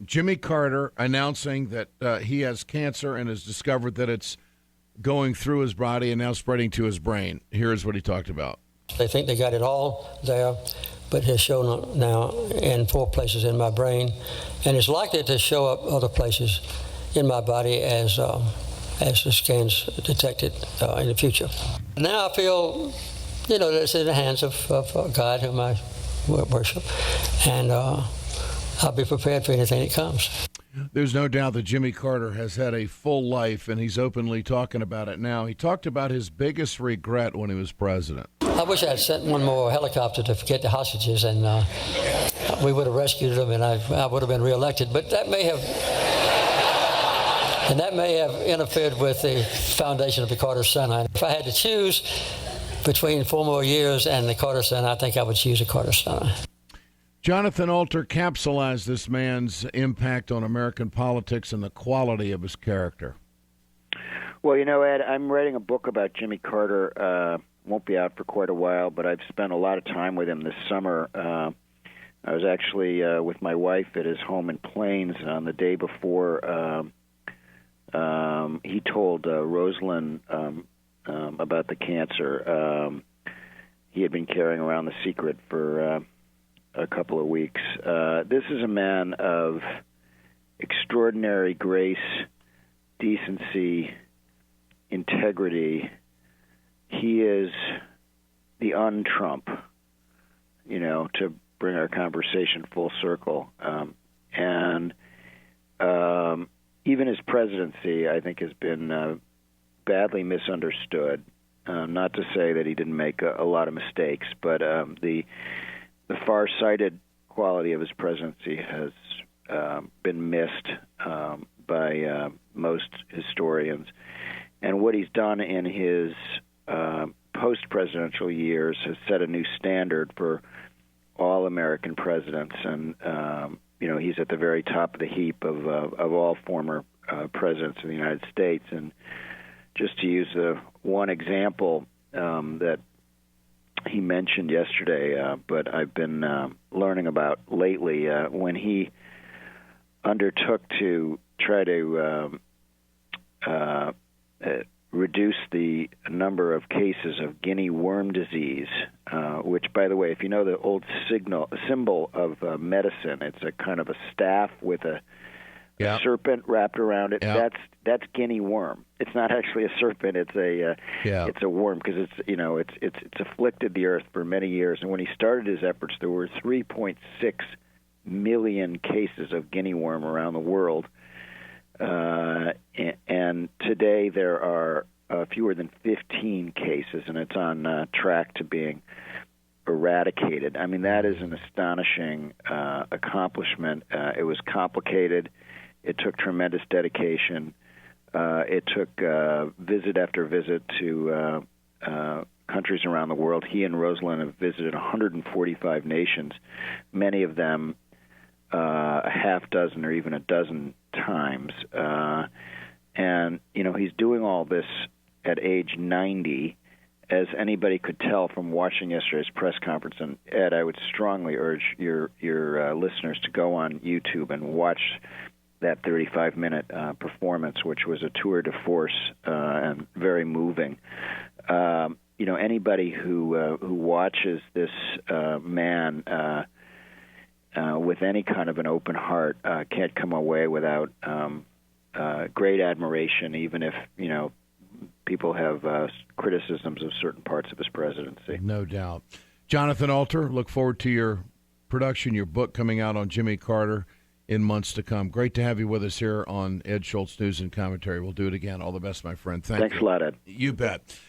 Jimmy Carter announcing that he has cancer and has discovered that it's going through his body and now spreading to his brain. Here's what he talked about. They think they got it all there, but it's shown up now in 4 places in my brain, and it's likely to show up other places in my body as the scans detect it in the future. Now I feel, that it's in the hands of God, whom I worship, and I'll be prepared for anything that comes. There's no doubt that Jimmy Carter has had a full life, and he's openly talking about it now. He talked about his biggest regret when he was president. I wish I had sent one more helicopter to get the hostages, and we would have rescued them, and I would have been reelected. But that may have interfered with the foundation of the Carter Center. If I had to choose between 4 more years and the Carter Center, I think I would choose the Carter Center. Jonathan Alter capsulized this man's impact on American politics and the quality of his character. Well, Ed, I'm writing a book about Jimmy Carter. Won't be out for quite a while, but I've spent a lot of time with him this summer. I was actually with my wife at his home in Plains on the day before he told Rosalind about the cancer. He had been carrying around the secret for a couple of weeks. This is a man of extraordinary grace, decency, integrity. He is the un-Trump, to bring our conversation full circle. And even his presidency, I think, has been badly misunderstood. Not to say that he didn't make a lot of mistakes, but the far-sighted quality of his presidency has been missed by most historians. And what he's done in his post-presidential years has set a new standard for all American presidents. And, he's at the very top of the heap of all former presidents of the United States. And just to use one example that he mentioned yesterday, but I've been learning about lately, when he undertook to try to reduce the number of cases of guinea worm disease, which, by the way, if you know the old symbol of medicine, it's a kind of a staff with a serpent wrapped around it. Yep. That's guinea worm. It's not actually a serpent. It's a worm, because it's afflicted the earth for many years. And when he started his efforts, there were 3.6 million cases of guinea worm around the world. And today there are fewer than 15 cases, and it's on track to being eradicated. I mean, that is an astonishing accomplishment. It was complicated. It took tremendous dedication. It took visit after visit to countries around the world. He and Rosalind have visited 145 nations, many of them a half dozen or even a dozen times. And, he's doing all this at age 90, as anybody could tell from watching yesterday's press conference. And, Ed, I would strongly urge your listeners to go on YouTube and watch that 35-minute performance, which was a tour de force and very moving. Anybody who watches this man with any kind of an open heart can't come away without great admiration, even if, people have criticisms of certain parts of his presidency. No doubt. Jonathan Alter, look forward to your production, your book coming out on Jimmy Carter in months to come. Great to have you with us here on Ed Schultz News and Commentary. We'll do it again. All the best, my friend. Thanks a lot, Ed. You bet.